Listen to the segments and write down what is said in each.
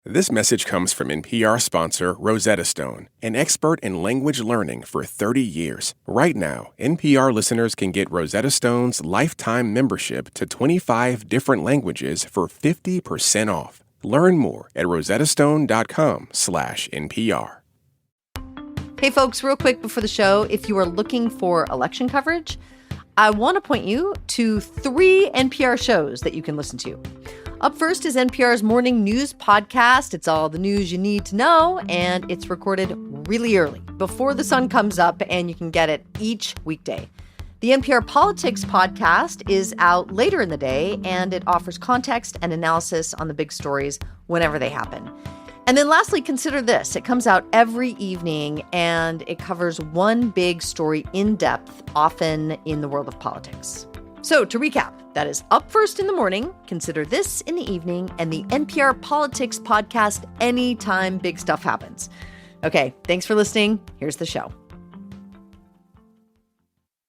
This message comes from NPR sponsor Rosetta Stone, an expert in language learning for 30 years. Right now, NPR listeners can get Rosetta Stone's lifetime membership to 25 different languages for 50% off. Learn more at rosettastone.com/NPR. Hey, folks, real quick before the show, if you are looking for election coverage, I want to point you to 3 NPR shows that you can listen to. Up first is NPR's morning news podcast. It's all the news you need to know, and it's recorded really early, before the sun comes up, and you can get it each weekday. The NPR Politics podcast is out later in the day, and it offers context and analysis on the big stories whenever they happen. And then lastly, consider this. It comes out every evening, and it covers one big story in depth, often in the world of politics. So to recap, that is Up First in the morning, Consider This in the evening, and the NPR Politics podcast anytime big stuff happens. Okay, thanks for listening. Here's the show.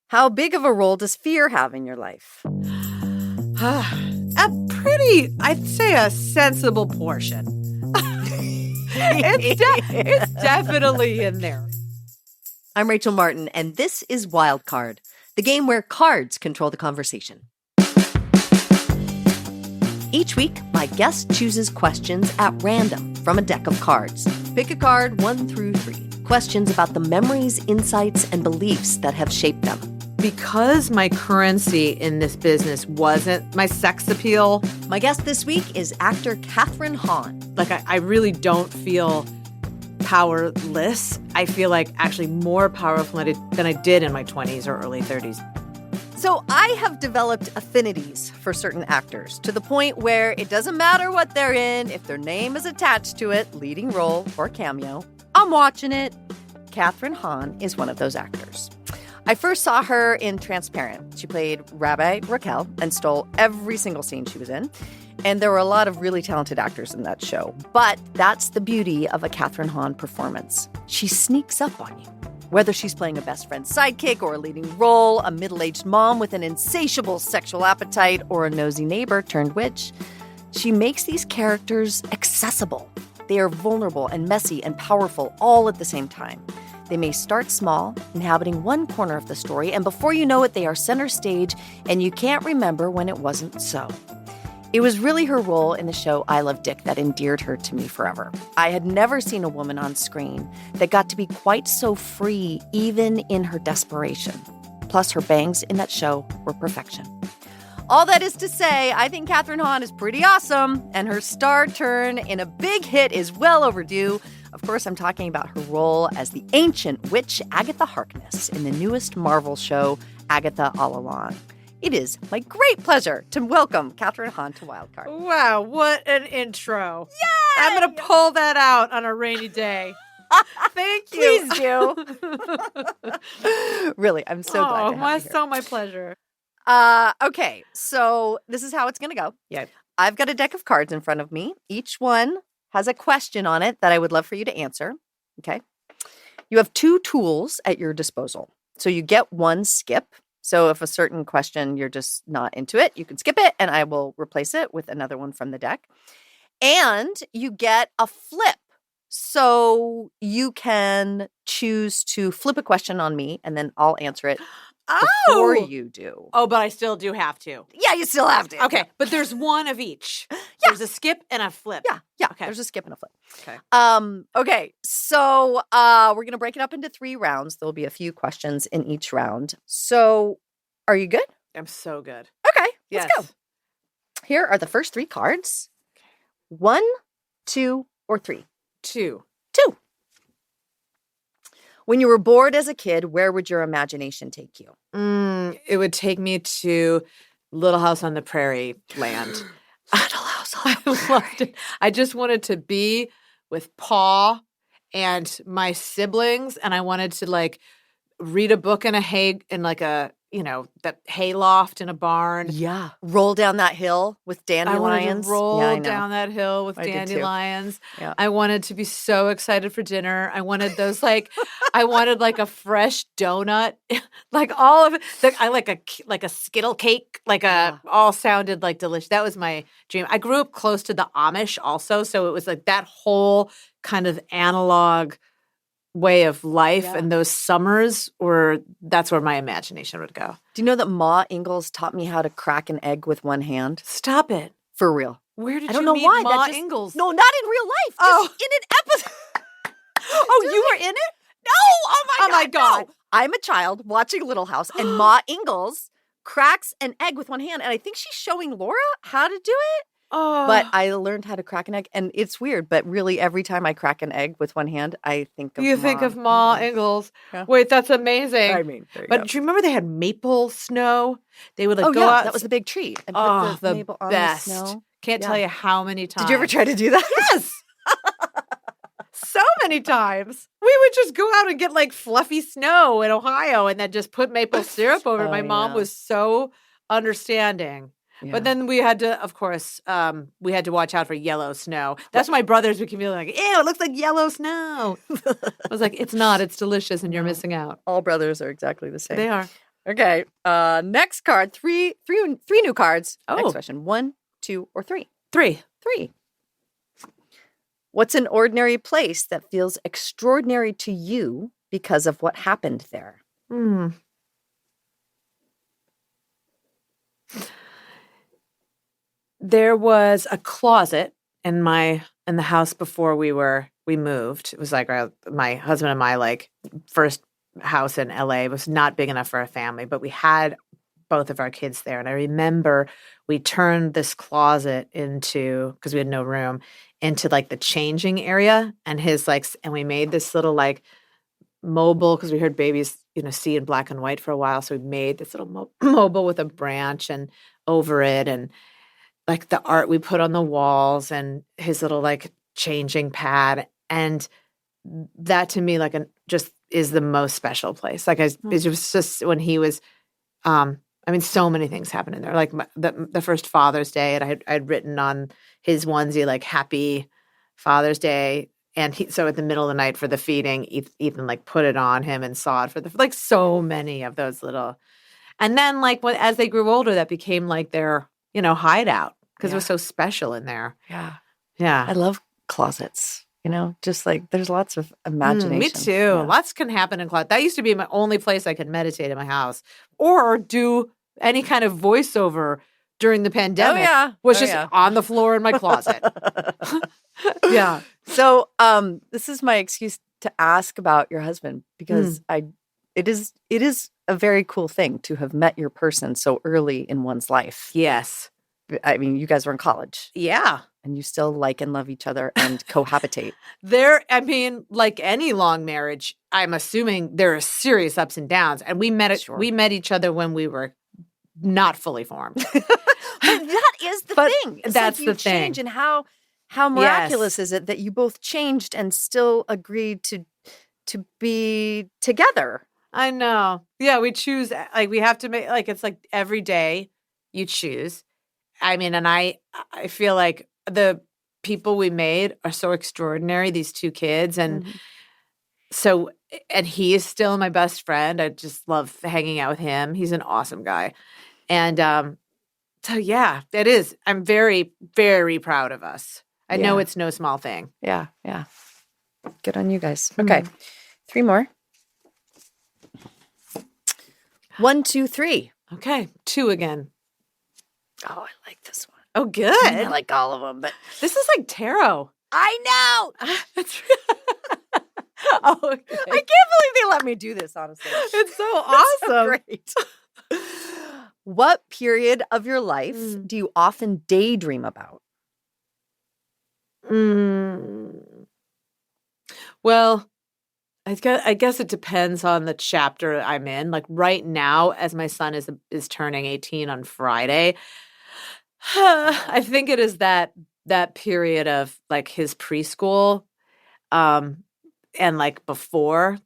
How big of a role does fear have in your life? I'd say a sensible portion. It's definitely in there. I'm Rachel Martin, and this is Wild Card, the game where cards control the conversation. Each week, my guest chooses questions at random from a deck of cards. Pick a card 1 through 3. Questions about the memories, insights, and beliefs that have shaped them. Because my currency in this business wasn't my sex appeal. My guest this week is actor Kathryn Hahn. I really don't feel powerless. I feel like actually more powerful than I did in my 20s or early 30s. So I have developed affinities for certain actors to the point where it doesn't matter what they're in, if their name is attached to it, leading role or cameo, I'm watching it. Kathryn Hahn is one of those actors. I first saw her in Transparent. She played Rabbi Raquel and stole every single scene she was in. And there were a lot of really talented actors in that show. But that's the beauty of a Kathryn Hahn performance. She sneaks up on you. Whether she's playing a best friend's sidekick or a leading role, a middle-aged mom with an insatiable sexual appetite, or a nosy neighbor turned witch, she makes these characters accessible. They are vulnerable and messy and powerful all at the same time. They may start small, inhabiting one corner of the story, and before you know it, they are center stage, and you can't remember when it wasn't so. It was really her role in the show I Love Dick that endeared her to me forever. I had never seen a woman on screen that got to be quite so free, even in her desperation. Plus, her bangs in that show were perfection. All that is to say, I think Kathryn Hahn is pretty awesome, and her star turn in a big hit is well overdue. Of course, I'm talking about her role as the ancient witch Agatha Harkness in the newest Marvel show, Agatha All Along. It is my great pleasure to welcome Kathryn Hahn to Wildcard. Wow, what an intro. Yay! I'm going to pull that out on a rainy day. Thank you. Please do. Really, I'm so glad to have you here. My pleasure. Okay, so this is how it's going to go. Yeah. I've got a deck of cards in front of me. Each one has a question on it that I would love for you to answer. Okay. You have 2 tools at your disposal. So you get 1 skip. So if a certain question you're just not into it, you can skip it and I will replace it with another one from the deck. And you get a flip. So you can choose to flip a question on me and then I'll answer it before you do. Oh, but I still do have to. Yeah, you still have to. Okay, but there's one of each. Yeah. There's a skip and a flip. Yeah. Okay. There's a skip and a flip. Okay. Okay, so we're going to break it up into 3 rounds. There'll be a few questions in each round. So are you good? I'm so good. Okay, Yes. let's go. Here are the first 3 cards. 1, 2, or 3? 2. 2. When you were bored as a kid, where would your imagination take you? It would take me to Little House on the Prairie land. Little House on the I loved it. I just wanted to be with Pa and my siblings, and I wanted to read a book in a the hayloft in a barn. Yeah. Roll down that hill with dandelions. I wanted to roll Yeah, I know. down that hill with I did too. dandelions. Yeah. I wanted to be so excited for dinner. I wanted those I wanted like a fresh donut, like all of it. I like a Skittle cake, all sounded like delicious. That was my dream. I grew up close to the Amish also, so it was like that whole kind of analog way of life, and those summers that's where my imagination would go. Do you know that Ma Ingalls taught me how to crack an egg with one hand? Stop it. For real. Where did I don't you know meet why. Ma Ingalls? No, not in real life. Just in an episode. Oh, you were in it? No. Oh my God. No. I'm a child watching Little House, and Ma Ingalls cracks an egg with one hand, and I think she's showing Laura how to do it. Oh. But I learned how to crack an egg, and it's weird, but really every time I crack an egg with one hand, I think of You think of Ma Ingalls. Yeah. Wait, that's amazing. I mean, there you but go. do you remember they had maple snow? They would go out. That was the big tree. And put the the maple on best. the snow. Can't tell you how many times. Did you ever try to do that? Yes. So many times. We would just go out and get fluffy snow in Ohio and then just put maple syrup over it. My mom was so understanding. Yeah. But then we had to, of course, watch out for yellow snow. That's why my brothers would keep feeling like, ew, it looks like yellow snow. I was like, it's not. It's delicious, and you're missing out. All brothers are exactly the same. They are. Okay. Next card. Three new cards. Oh. Next question. 1, 2, or 3? 3. 3. What's an ordinary place that feels extraordinary to you because of what happened there? There was a closet in the house before we moved. It was like my husband and my first house in LA. It was not big enough for a family, but we had both of our kids there. And I remember we turned this closet into, because we had no room, into the changing area, and and we made this little mobile, because we heard babies, see in black and white for a while. So we made this little mobile with a branch and over it, and the art we put on the walls, and his little changing pad. And that to me just is the most special place. It was just when he was, so many things happened in there. The first Father's Day, and I'd written on his onesie, Happy Father's Day. And so at the middle of the night for the feeding, Ethan put it on him and saw it for so many of those little. And then as they grew older, that became their, hideout, because it was so special in there. Yeah. Yeah. I love closets. Just there's lots of imagination. Me too. Yeah. Lots can happen in closet. That used to be my only place I could meditate in my house, or do any kind of voiceover during the pandemic. Was just on the floor in my closet. Yeah. So this is my excuse to ask about your husband, because it is a very cool thing to have met your person so early in one's life. Yes. I mean, you guys were in college. Yeah. And you still like and love each other and cohabitate. Like any long marriage, I'm assuming there are serious ups and downs. And we met each other when we were not fully formed. But that is the thing. It's that's you the thing. Change, and how miraculous is it that you both changed and still agreed to be together? I know. Yeah, we choose. We have to make it's every day you choose. And I feel like the people we made are so extraordinary. These 2 kids, and so, and he is still my best friend. I just love hanging out with him. He's an awesome guy, and so yeah, it is. I'm very, very proud of us. I know it's no small thing. Yeah, yeah. Good on you guys. Okay, 3 more. 1, 2, 3. Okay, 2 again. Oh, I like this one. Oh, good. I like all of them, but this is like tarot. I know. Oh, okay. I can't believe they let me do this, honestly. It's so awesome. So great. What period of your life do you often daydream about? Well, I guess it depends on the chapter I'm in. Right now, as my son is turning 18 on Friday, I think it is that period of his preschool, and before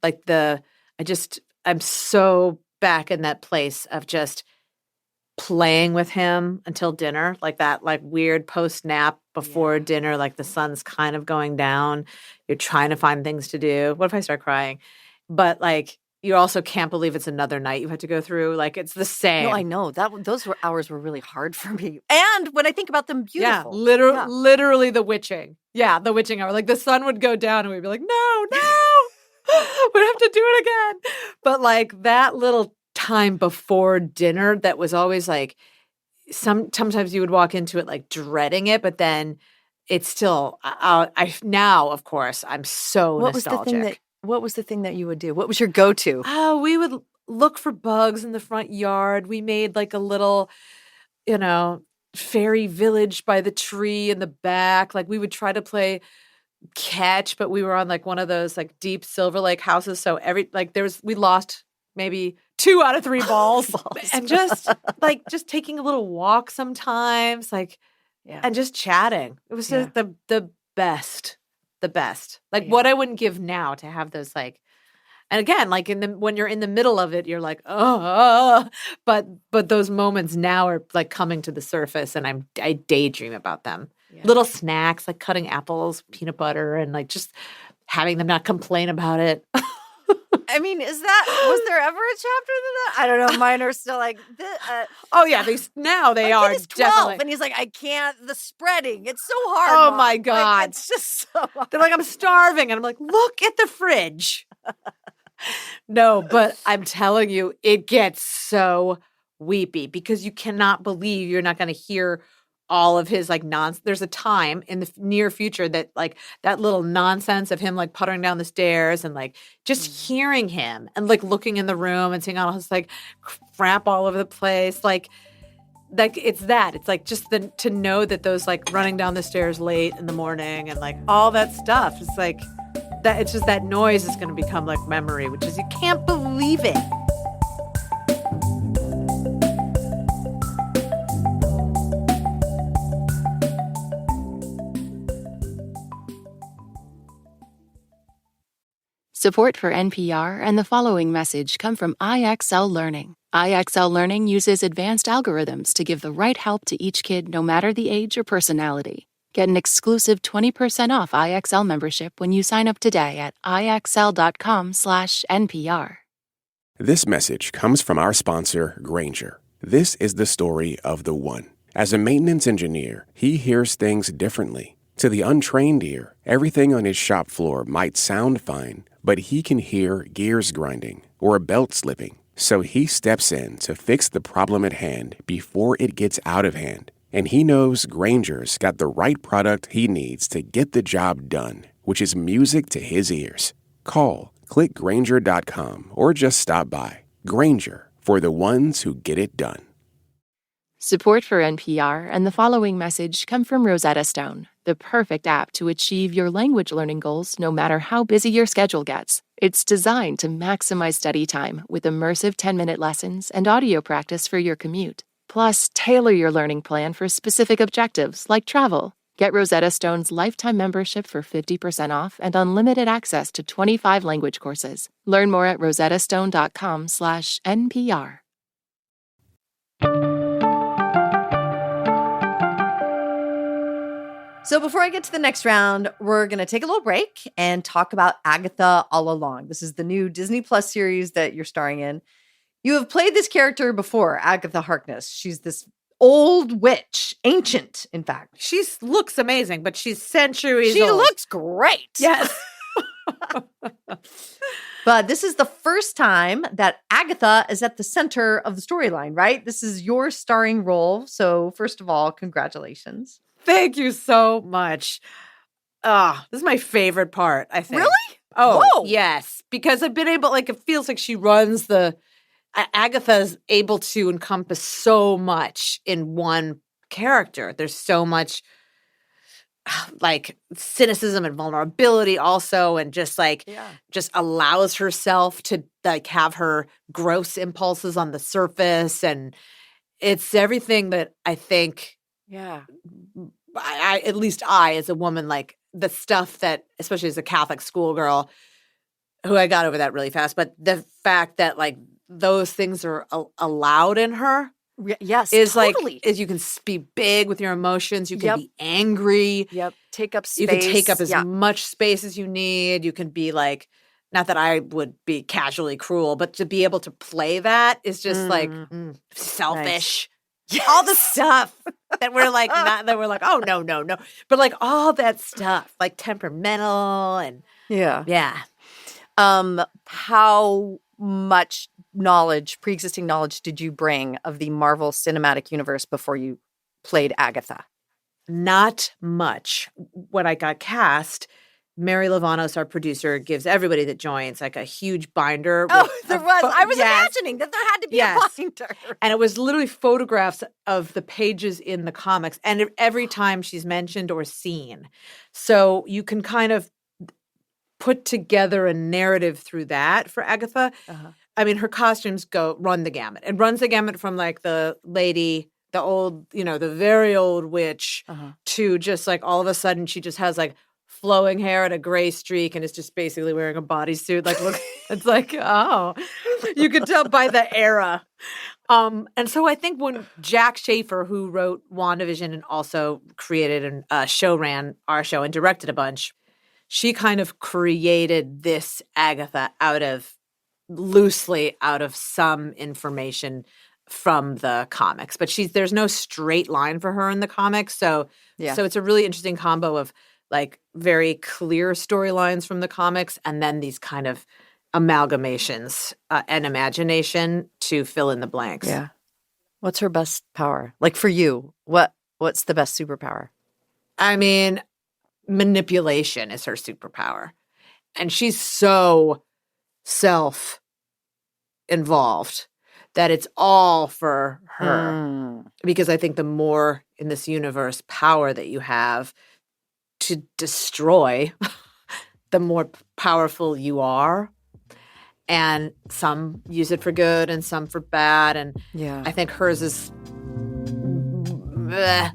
I'm so back in that place of just playing with him until dinner, like that like weird post nap before dinner, like the sun's kind of going down. You're trying to find things to do. What if I start crying? But like you also can't believe it's another night you have to go through. Like it's the same. No, I know those hours were really hard for me. And when I think about them, beautiful. Literally the witching. Yeah, the witching hour. Like the sun would go down and we'd be like, no, we have to do it again. But like that little time before dinner that was always like sometimes you would walk into it like dreading it, but then it's still I now of course I'm so nostalgic. What was the thing that you would do? What was your go-to? Oh, we would look for bugs in the front yard. We made like a little, fairy village by the tree in the back. Like we would try to play catch, but we were on like one of those like deep Silver Lake houses. So we lost maybe 2 out of 3 balls. And just taking a little walk sometimes, and just chatting. It was just the best. The best. Like what I wouldn't give now to have those like, and again, like when you're in the middle of it, you're like, oh, but those moments now are like coming to the surface and I daydream about them. Yeah. Little snacks, like cutting apples, peanut butter, and like just having them not complain about it. I mean, was there ever a chapter to that? I don't know. Mine are still like, oh yeah, they are he's 12 definitely. And he's like, I can't, the spreading. It's so hard. Oh Mom. my God. Like, it's just so hard. They're like, I'm starving. And I'm like, look at the fridge. No, but I'm telling you, it gets so weepy because you cannot believe you're not going to hear all of his like nonsense. There's a time in the near future that like that little nonsense of him like puttering down the stairs and like just hearing him and like looking in the room and seeing all his like crap all over the place. Like it's that. It's like just to know that those like running down the stairs late in the morning and like all that stuff. It's like that. It's just that noise is going to become like memory, which is you can't believe it. Support for NPR and the following message come from IXL Learning. IXL Learning uses advanced algorithms to give the right help to each kid no matter the age or personality. Get an exclusive 20% off IXL membership when you sign up today at IXL.com/NPR. This message comes from our sponsor, Grainger. This is the story of the one. As a maintenance engineer, he hears things differently. To the untrained ear, everything on his shop floor might sound fine, but he can hear gears grinding or a belt slipping. So he steps in to fix the problem at hand before it gets out of hand. And he knows Grainger's got the right product he needs to get the job done, which is music to his ears. Call, click Grainger.com, or just stop by. Grainger, for the ones who get it done. Support for NPR and the following message come from Rosetta Stone, the perfect app to achieve your language learning goals no matter how busy your schedule gets. It's designed to maximize study time with immersive 10-minute lessons and audio practice for your commute. Plus, tailor your learning plan for specific objectives like travel. Get Rosetta Stone's lifetime membership for 50% off and unlimited access to 25 language courses. Learn more at rosettastone.com/NPR. So before I get to the next round, we're going to take a little break and talk about Agatha All Along. This is the new Disney Plus series that you're starring in. You have played this character before, Agatha Harkness. She's this old witch, ancient, in fact. She looks amazing, but she's centuries old. She looks great. Yes. But this is the first time that Agatha is at the center of the storyline, right? This is your starring role. So first of all, congratulations. Thank you so much. This is my favorite part, I think. Really? Oh, whoa. Yes. Because I've been able, it feels like she runs Agatha's able to encompass so much in one character. There's so much cynicism and vulnerability also, and just allows herself to have her gross impulses on the surface. And it's everything that I think, I at least I, as a woman, the stuff that, especially as a Catholic schoolgirl, who I got over that really fast, but the fact that those things are allowed in her. Yes, Is totally. like, is you can be big with your emotions. You can Yep. be angry. Yep. Take up space. You can take up as Yeah. much space as you need. You can be like, not that I would be casually cruel, but to be able to play that is just like selfish. Yes. All the stuff that we're like, not that we're like, oh, no. But like all that stuff, like temperamental and Yeah. How much knowledge, pre-existing knowledge, did you bring of the Marvel Cinematic Universe before you played Agatha? Not much. When I got cast, Mary Lavanos, our producer, gives everybody that joins like a huge binder. Oh, there was. I was yes. imagining that there had to be Yes. a binder. And it was literally photographs of the pages in the comics and every time she's mentioned or seen. So you can kind of put together a narrative through that for Agatha. Uh-huh. I mean, her costumes run the gamut. It runs the gamut from like the lady, the old, the very old witch to just like all of a sudden she just has like flowing hair and a gray streak and is just basically wearing a bodysuit. Like, look, it's like, oh, you can tell by the era. And so I think when Jack Schaefer, who wrote WandaVision and also created and ran our show and directed a bunch, she kind of created this Agatha loosely out of some information from the comics. But there's no straight line for her in the comics. So it's a really interesting combo of like very clear storylines from the comics and then these kind of amalgamations and imagination to fill in the blanks. Yeah. What's her best power? Like for you, what's the best superpower? I mean, manipulation is her superpower. And she's so self-involved that it's all for her. Because I think the more in this universe power that you have to destroy, the more powerful you are. And some use it for good and some for bad. And I think hers is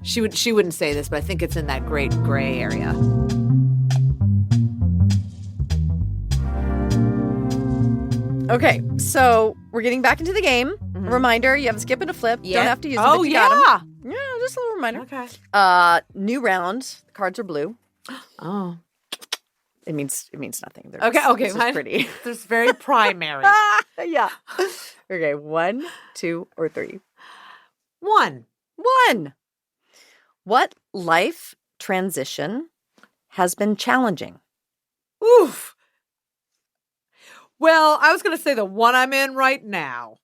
she wouldn't say this, but I think it's in that great gray area. Okay, so we're getting back into the game. A reminder, you have a skip and a flip. Yeah. Don't have to use them if you got them. Yeah, just a little reminder. Okay. New round. The cards are blue. Oh. It means nothing. They're Okay, this is pretty. This is very primary. Yeah. Okay, 1, 2, or 3. 1. What life transition has been challenging? Oof. Well, I was going to say the one I'm in right now.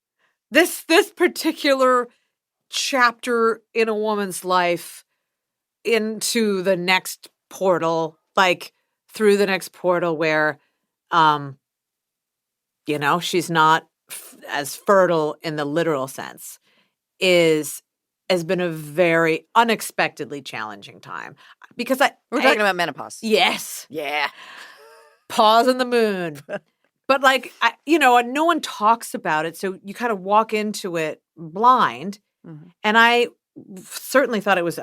This particular chapter in a woman's life into the next portal, like through the next portal where, she's not as fertile in the literal sense, has been a very unexpectedly challenging time. Because We're talking about menopause. Yes. Yeah. Pause on the moon. But like, no one talks about it. So you kind of walk into it blind. Mm-hmm. And I certainly thought it was,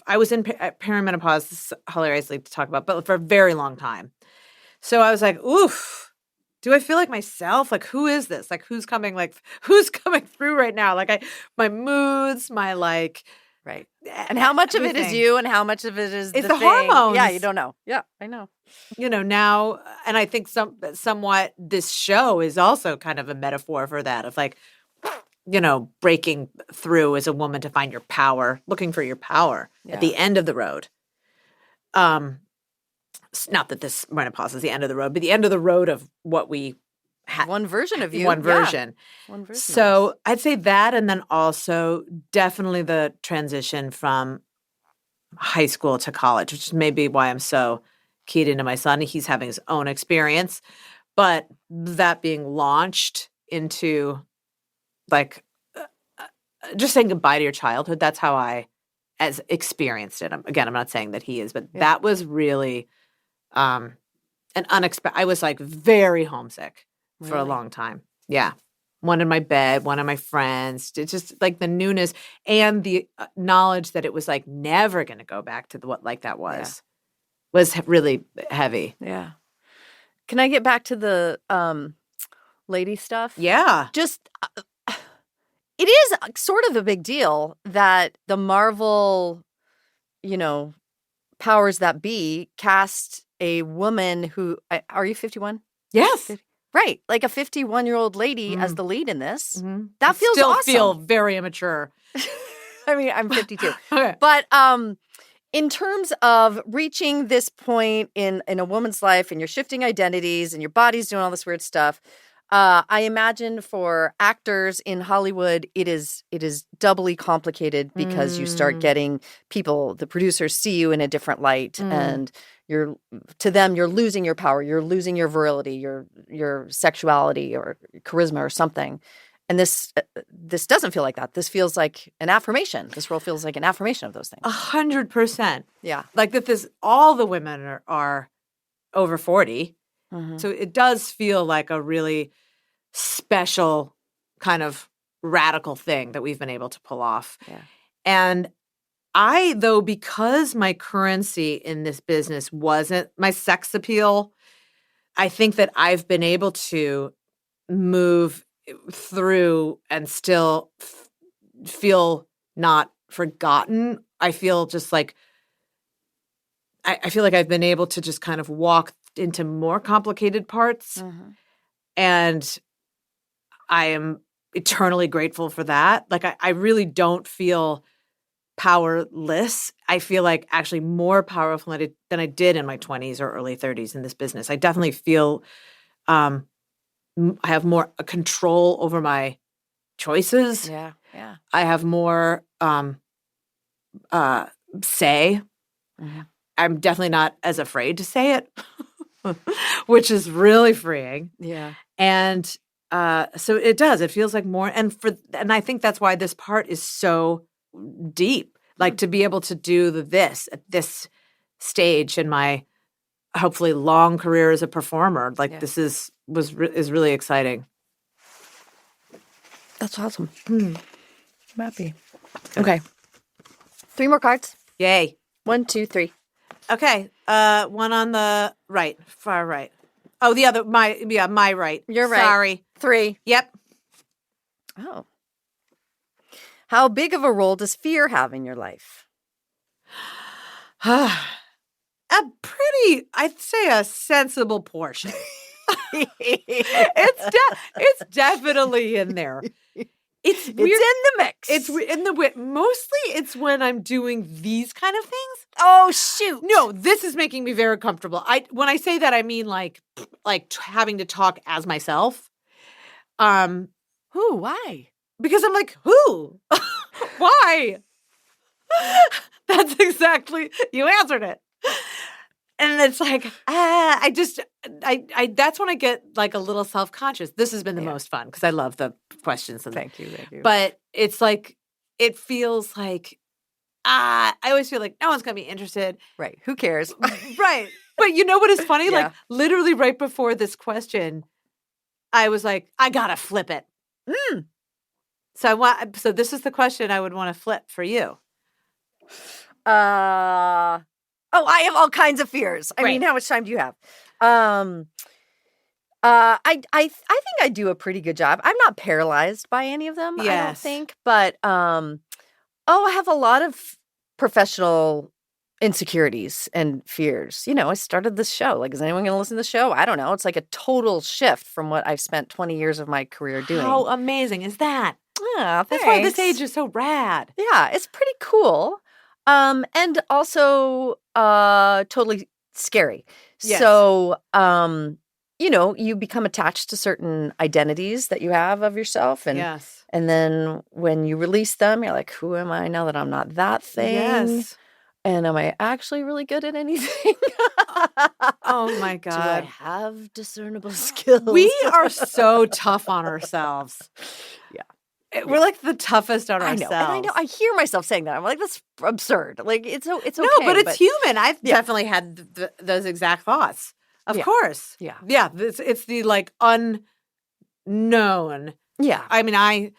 I was in perimenopause, this is hilariously to talk about, but for a very long time. So I was like, oof, do I feel like myself? Like, who is this? Like, who's coming through right now? Like my moods, my like. Right. And how much everything. of it is you and how much of it is it's the the thing. hormones. Yeah, you don't know. Yeah, I know. Now, and I think somewhat this show is also kind of a metaphor for that of like, breaking through as a woman to find your power, looking for your power at the end of the road. Not that this menopause is the end of the road, but the end of the road of what we had. One version of you. One version. Yeah. One version. So I'd say that, and then also definitely the transition from high school to college, which is maybe why I'm so keyed into my son. He's having his own experience, but that being launched into like just saying goodbye to your childhood. That's how I experienced it. Again, I'm not saying that he is, but that was really an unexpected. I was like very homesick for a long time. Yeah. One in my bed, one of my friends. It's just like the newness and the knowledge that it was like never going to go back to what like that was really heavy. Yeah. Can I get back to the lady stuff. Yeah. Just, it is sort of a big deal that the Marvel, powers that be cast a woman who, are you 51? Yes. Right. Like a 51-year-old lady as the lead in this. Mm-hmm. That feels still awesome. feel very immature. I mean, I'm 52. Okay. But in terms of reaching this point in a woman's life and you're shifting identities and your body's doing all this weird stuff, I imagine for actors in Hollywood, it is doubly complicated because you start getting people, the producers see you in a different light, and to them you're losing your power, you're losing your virility, your sexuality or charisma or something. And this doesn't feel like that. This feels like an affirmation. This role feels like an affirmation of those things. 100%. Yeah. Like that all the women are over 40. Mm-hmm. So it does feel like a really special kind of radical thing that we've been able to pull off. Yeah. And I, though, because my currency in this business wasn't my sex appeal, I think that I've been able to move through and still feel not forgotten. I feel just like I feel like I've been able to just kind of walk into more complicated parts. Mm-hmm. And I am eternally grateful for that. Like I really don't feel powerless. I feel like actually more powerful than I did in my 20s or early 30s in this business. I definitely feel I have more control over my choices. Yeah, yeah. I have more say. Mm-hmm. I'm definitely not as afraid to say it, which is really freeing. Yeah. And so it does. It feels like more. And I think that's why this part is so deep. Like to be able to do this at this stage in my hopefully long career as a performer, like this is really exciting. That's awesome. I'm happy. Okay. 3 more cards. Yay. 1, 2, 3. Okay. One on the right, far right. Oh, the other, my right. You're right. Sorry. 3. Yep. Oh. How big of a role does fear have in your life? A pretty, I'd say a sensible portion. It's definitely in there. It's weird. It's in the mix. It's in the mostly it's when I'm doing these kind of things. Oh shoot! No, this is making me very comfortable. When I say that, I mean like having to talk as myself. Who? Why? Because I'm like, who? Why? That's exactly, you answered it. And it's like, that's when I get like a little self-conscious. This has been the most fun because I love the questions. Thank you. But it's like, it feels like, I always feel like no one's going to be interested. Right. Who cares? Right. But you know what is funny? Yeah. Like literally right before this question, I was like, I got to flip it. So this is the question I would want to flip for you. I have all kinds of fears. I mean, how much time do you have? I think I do a pretty good job. I'm not paralyzed by any of them, I don't think. But I have a lot of professional insecurities and fears. I started this show. Like, is anyone going to listen to the show? I don't know. It's like a total shift from what I've spent 20 years of my career doing. How amazing is that? Yeah, that's why this age is so rad. Yeah, it's pretty cool. And also totally scary. Yes. So, you become attached to certain identities that you have of yourself. And, and then when you release them, you're like, who am I now that I'm not that thing? Yes. And am I actually really good at anything? Oh, my God. Do I have discernible skills? We are so tough on ourselves. Yeah. We're like the toughest on I know. ourselves. And I know. I hear myself saying that. I'm like, that's absurd. Like, it's okay. No, but it's human. I've definitely had those exact thoughts. Of course. Yeah. Yeah. It's the like unknown. Yeah. I mean, I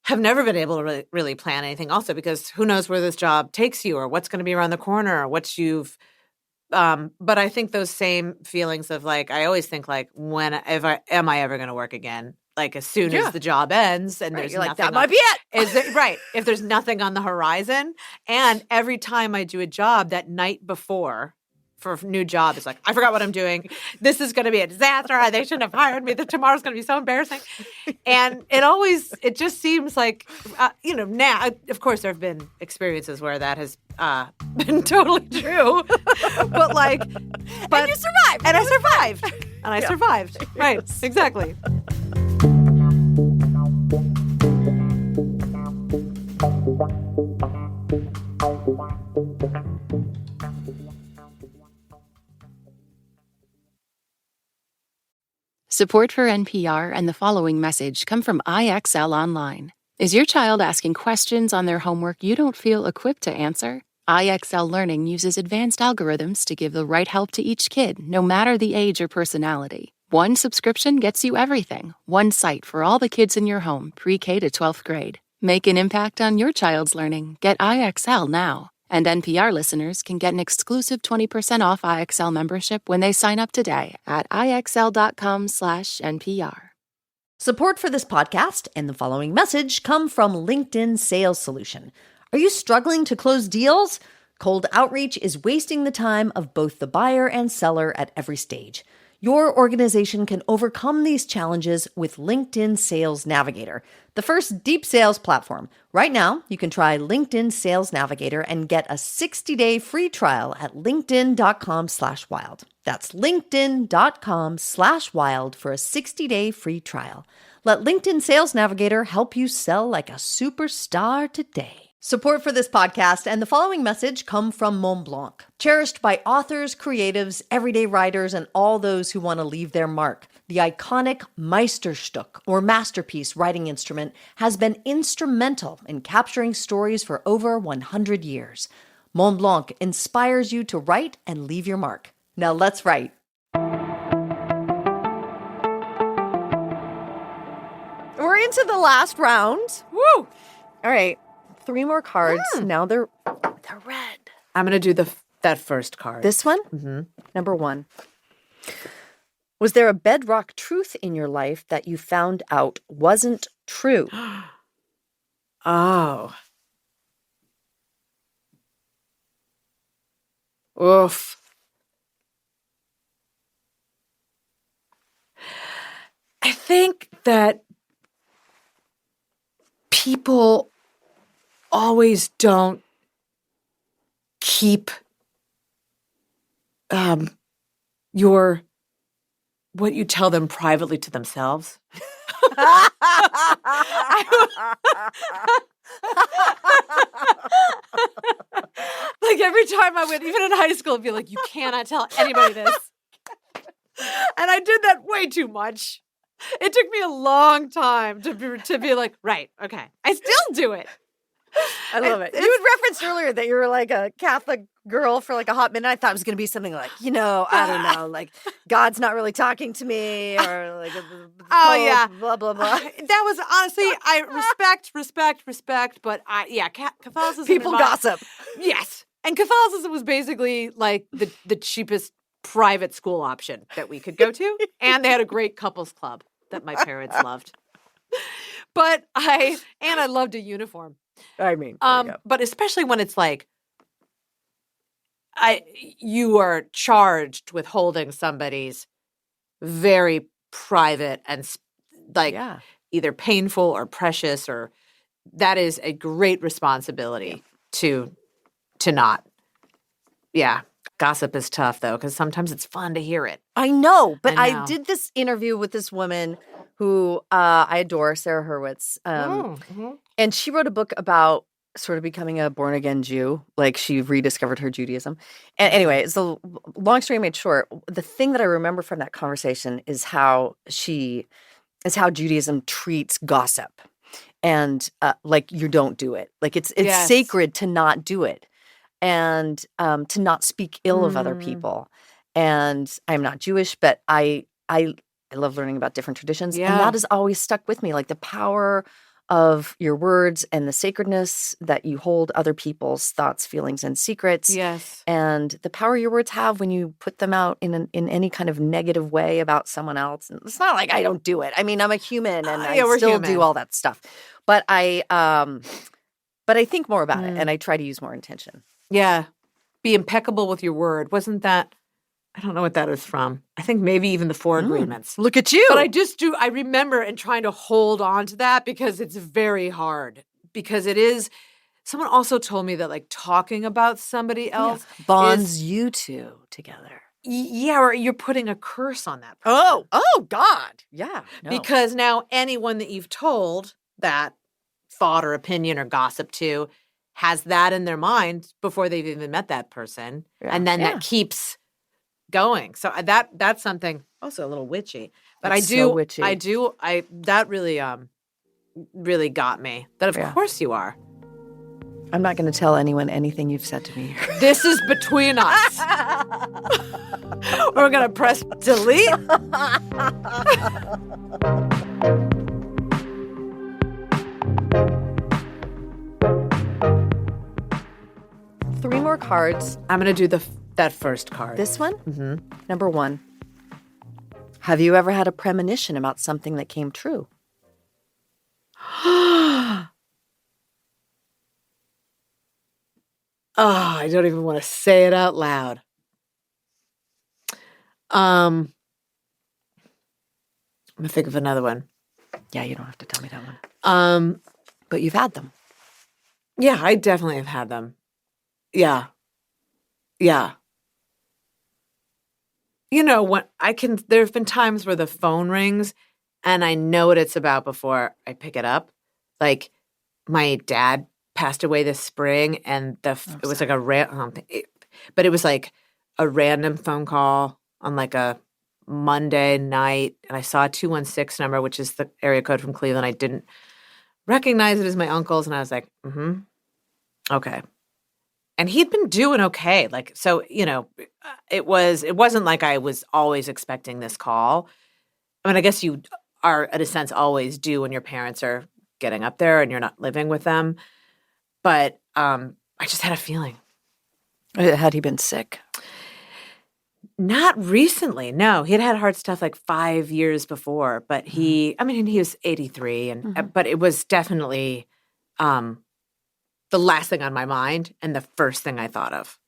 have never been able to really plan anything also because who knows where this job takes you or what's going to be around the corner or what you've But I think those same feelings of like, I always think like, am I ever going to work again? Like as soon as the job ends and there's You're nothing like, that might be it. Right. If there's nothing on the horizon. And every time I do a job that night before for a new job, it's like, I forgot what I'm doing. This is going to be a disaster. They shouldn't have hired me. Tomorrow's going to be so embarrassing. And it just seems like, now, of course, there have been experiences where that has been totally true. but And you survived. And I survived. And I survived. Right. Yes. Exactly. Support for NPR and the following message come from IXL Online. Is your child asking questions on their homework you don't feel equipped to answer? IXL Learning uses advanced algorithms to give the right help to each kid, no matter the age or personality. One subscription gets you everything. One site for all the kids in your home, pre-K to 12th grade. Make an impact on your child's learning. Get IXL now. And NPR listeners can get an exclusive 20% off IXL membership when they sign up today at IXL.com/NPR. Support for this podcast and the following message come from LinkedIn Sales Solution. Are you struggling to close deals? Cold outreach is wasting the time of both the buyer and seller at every stage. Your organization can overcome these challenges with LinkedIn Sales Navigator, the first deep sales platform. Right now, you can try LinkedIn Sales Navigator and get a 60-day free trial at linkedin.com/wild. That's linkedin.com/wild for a 60-day free trial. Let LinkedIn Sales Navigator help you sell like a superstar today. Support for this podcast and the following message come from Montblanc, cherished by authors, creatives, everyday writers, and all those who want to leave their mark. The iconic Meisterstück, or masterpiece writing instrument, has been instrumental in capturing stories for over 100 years. Montblanc inspires you to write and leave your mark. Now let's write. We're into the last round. Woo! All right. 3 more cards. Now they're red. I'm going to do that first card. This one? Mm-hmm. Number 1. Was there a bedrock truth in your life that you found out wasn't true? Oh. Oof. I think that people always don't keep what you tell them privately to themselves. Like every time I would, even in high school, I'd be like, you cannot tell anybody this. And I did that way too much. It took me a long time to be like, right, okay. I still do it. I love it. You had referenced earlier that you were like a Catholic girl for like a hot minute. I thought it was going to be something like, I don't know, like God's not really talking to me, or like, yeah, blah, blah, blah. That was honestly, I respect, but Catholicism. People gossip. Yes. And Catholicism was basically like the cheapest private school option that we could go to. And they had a great couples club that my parents loved. But I loved a uniform. I mean, but especially when it's like, you are charged with holding somebody's very private and either painful or precious, or that is a great responsibility to not. Yeah. Gossip is tough though, because sometimes it's fun to hear it. I know, but I did this interview with this woman who I adore, Sarah Hurwitz. And she wrote a book about sort of becoming a born-again Jew. Like, she rediscovered her Judaism. And anyway, it's a long story made short. The thing that I remember from that conversation is how Judaism treats gossip. And like, you don't do it. Like, it's sacred to not do it. And to not speak ill of other people. And I'm not Jewish, but I love learning about different traditions. And that has always stuck with me, like the power of your words and the sacredness that you hold other people's thoughts, feelings, and secrets. Yes. And the power your words have when you put them out in any kind of negative way about someone else. And it's not like I don't do it. I mean, I'm a human and I we're still human. do all that stuff. But I think more about it and I try to use more intention. Yeah. Be impeccable with your word. Wasn't that, I don't know what that is from. I think maybe even the 4 agreements. Look at you. But I remember and trying to hold on to that because it's very hard. Because it is, someone also told me that like talking about somebody else bonds you two together. Yeah, or you're putting a curse on that person. Oh God. Yeah. No. Because now anyone that you've told that thought or opinion or gossip to has that in their mind before they've even met that person. Yeah. And then that keeps going. So that's something also a little witchy. But It's so witchy. That really got me. That of course you are. I'm not going to tell anyone anything you've said to me. This is between us. We're going to press delete. Three more cards. I'm going to do that first card. This one? Mm-hmm. Number 1. Have you ever had a premonition about something that came true? Oh, I don't even want to say it out loud. I'm going to think of another one. Yeah, you don't have to tell me that one. But you've had them. Yeah, I definitely have had them. Yeah. Yeah. You know, there have been times where the phone rings and I know what it's about before I pick it up. Like my dad passed away this spring and it was like but it was like a random phone call on like a Monday night and I saw a 216 number, which is the area code from Cleveland. I didn't recognize it as my uncle's and I was like, okay. And he'd been doing okay. Like, so, you know, it wasn't like I was always expecting this call. I mean, I guess you are, in a sense, always do when your parents are getting up there and you're not living with them. But I just had a feeling. Had he been sick? Not recently, no. He had heart stuff like 5 years before. But he was 83. But it was definitely the last thing on my mind and the first thing I thought of.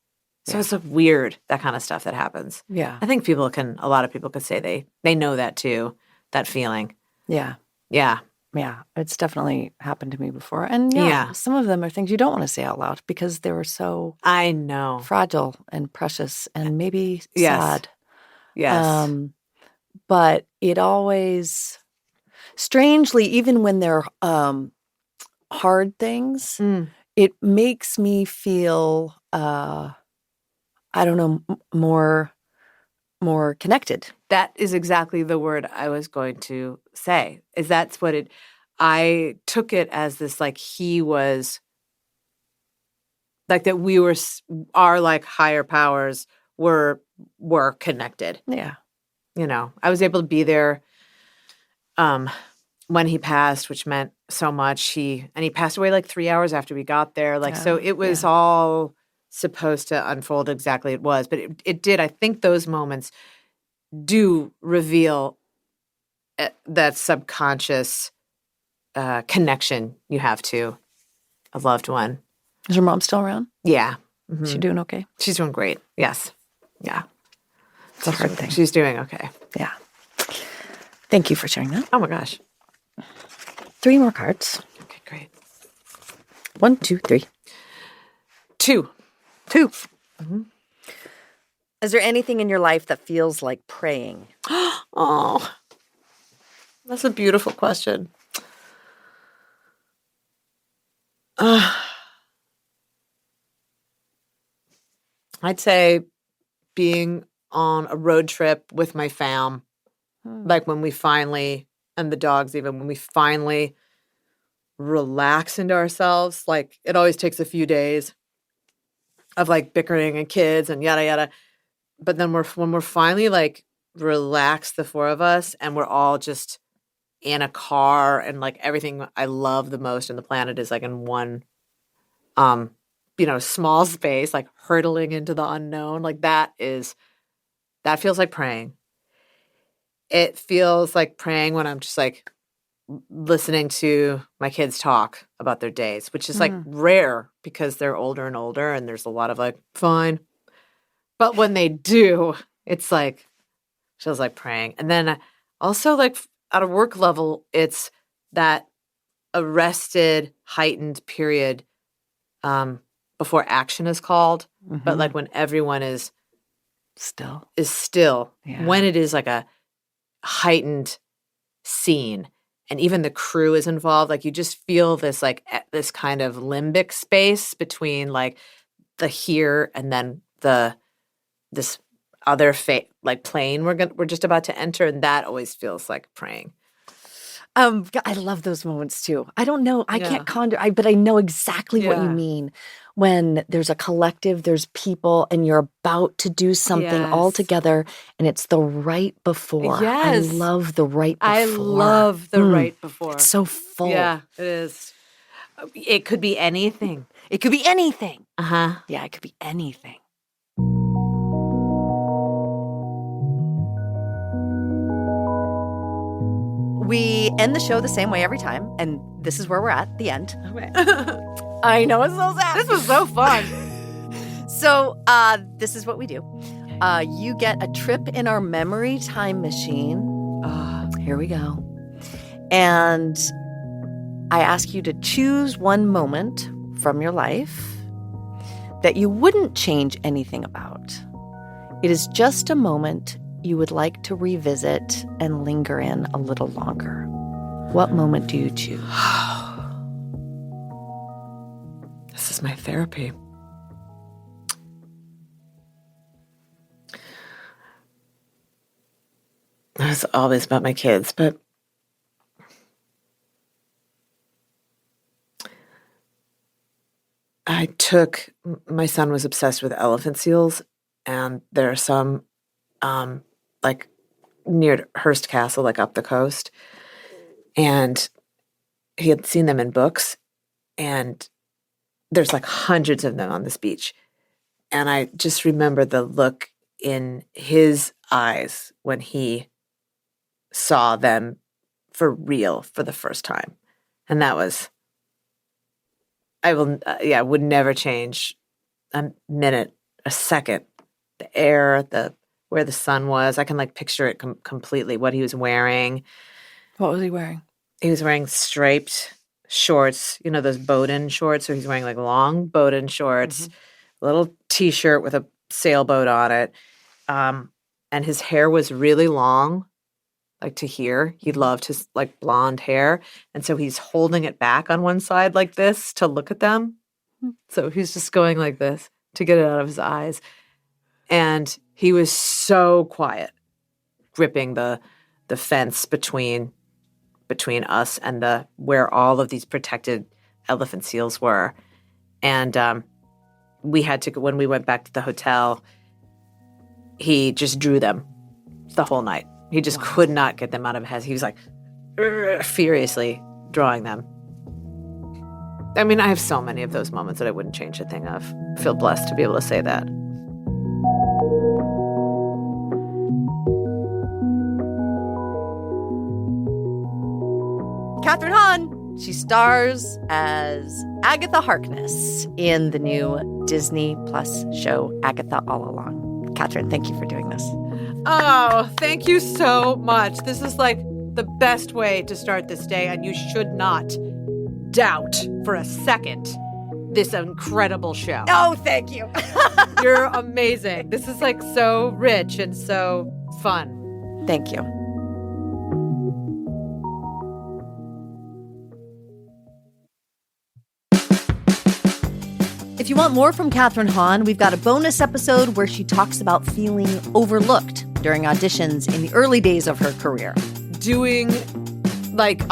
So it's weird, that kind of stuff that happens. Yeah. I think a lot of people could say they know that too, that feeling. Yeah. Yeah. Yeah. It's definitely happened to me before. And some of them are things you don't want to say out loud because they were so I know. fragile and precious and maybe Yes. sad. Yes. But it always, strangely, even when they're hard things, it makes me feel, I don't know, more connected. That is exactly the word I was going to say. That's what I took it as this, like he was, like that we were, our like higher powers were connected. Yeah. You know, I was able to be there when he passed, which meant so much. He passed away like 3 hours after we got there. Like, so it was all supposed to unfold exactly it was. But it did. I think those moments do reveal that subconscious connection you have to a loved one. Is your mom still around? Yeah. Is she doing okay? She's doing great. Yes. Yeah. It's a hard thing. She's doing okay. Yeah. Thank you for sharing that. Oh my gosh. 3 more cards. Okay, great. 1, 2, 3. 2. Is there anything in your life that feels like praying? Oh, that's a beautiful question. I'd say being on a road trip with my fam, like when we finally, and the dogs even, when we finally relax into ourselves, like it always takes a few days of like bickering and kids and yada yada. But then when we're finally like relaxed, the 4 of us, and we're all just in a car and like everything I love the most in the planet is like in one small space, like hurtling into the unknown. Like that feels like praying. It feels like praying when I'm just like listening to my kids talk about their days, which is like rare because they're older and older and there's a lot of like, fine. But when they do, it's like, feels like praying. And then also like at a work level, it's that arrested, heightened period before action is called. But like when everyone is Still. Yeah. When it is like a heightened scene and even the crew is involved, like you just feel this like this kind of limbic space between like the here and then this other like plane we're just about to enter, and that always feels like praying. I love those moments too. I don't know. I can't conjure, but I know exactly what you mean. When there's a collective, there's people, and you're about to do something all together, and it's the right before. Yes. I love the right before. I love the right before. It's so full. Yeah, it is. It could be anything. It could be anything. Uh-huh. Yeah, it could be anything. We end the show the same way every time, and this is where we're at the end. Okay. I know, it's so sad. This was so fun. So this is what we do. You get a trip in our memory time machine. Here we go. And I ask you to choose one moment from your life that you wouldn't change anything about. It is just a moment you would like to revisit and linger in a little longer. What moment do you choose? This is my therapy. It's always about my kids, but my son was obsessed with elephant seals, and there are some like near Hearst Castle, like up the coast. And he had seen them in books, and there's like hundreds of them on this beach. And I just remember the look in his eyes when he saw them for real for the first time. And that was, would never change a minute, a second. The air, where the sun was, I can like picture it completely, what he was wearing. What was he wearing? He was wearing striped shorts, those Bowden shorts. So he's wearing like long Bowden shorts, a little T-shirt with a sailboat on it. And his hair was really long, like to here. He loved his like blonde hair. And so he's holding it back on one side like this to look at them. So he's just going like this to get it out of his eyes. And he was so quiet, gripping the fence between us and where all of these protected elephant seals were. And we had to, when we went back to the hotel, he just drew them the whole night. He just could not get them out of his head. He was like furiously drawing them. I mean, I have so many of those moments that I wouldn't change a thing of. I feel blessed to be able to say that. Kathryn Hahn. She stars as Agatha Harkness in the new Disney Plus show, Agatha All Along. Kathryn, thank you for doing this. Oh, thank you so much. This is like the best way to start this day, and you should not doubt for a second this incredible show. Oh, thank you. You're amazing. This is like so rich and so fun. Thank you. If you want more from Kathryn Hahn, we've got a bonus episode where she talks about feeling overlooked during auditions in the early days of her career. Doing like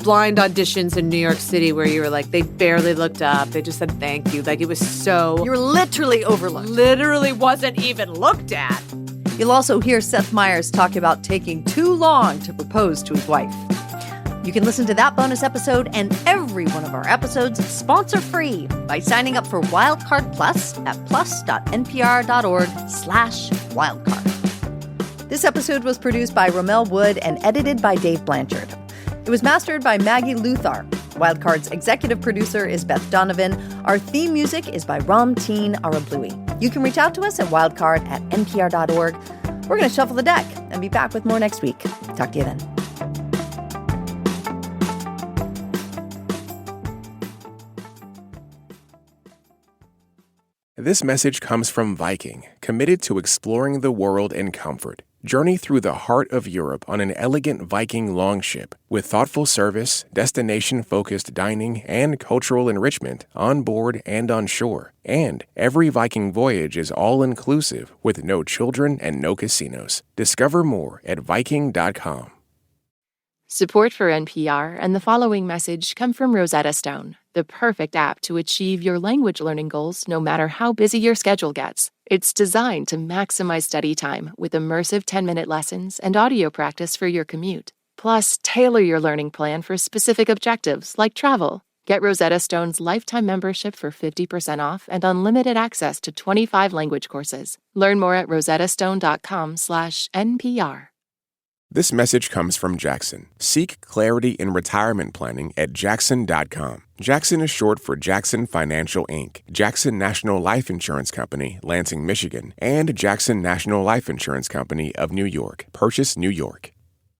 blind auditions in New York City where you were like, they barely looked up. They just said thank you. Like it was so... You were literally overlooked. Literally wasn't even looked at. You'll also hear Seth Meyers talk about taking too long to propose to his wife. You can listen to that bonus episode and every one of our episodes sponsor-free by signing up for Wildcard Plus at plus.npr.org/wildcard. This episode was produced by Ramel Wood and edited by Dave Blanchard. It was mastered by Maggie Luthar. Wildcard's executive producer is Beth Donovan. Our theme music is by Ramteen Arablui. You can reach out to us at wildcard@npr.org. We're going to shuffle the deck and be back with more next week. Talk to you then. This message comes from Viking, committed to exploring the world in comfort. Journey through the heart of Europe on an elegant Viking longship with thoughtful service, destination-focused dining, and cultural enrichment on board and on shore. And every Viking voyage is all-inclusive with no children and no casinos. Discover more at Viking.com. Support for NPR and the following message come from Rosetta Stone, the perfect app to achieve your language learning goals no matter how busy your schedule gets. It's designed to maximize study time with immersive 10-minute lessons and audio practice for your commute. Plus, tailor your learning plan for specific objectives like travel. Get Rosetta Stone's lifetime membership for 50% off and unlimited access to 25 language courses. Learn more at rosettastone.com/NPR. This message comes from Jackson. Seek clarity in retirement planning at Jackson.com. Jackson is short for Jackson Financial Inc., Jackson National Life Insurance Company, Lansing, Michigan, and Jackson National Life Insurance Company of New York, Purchase, New York.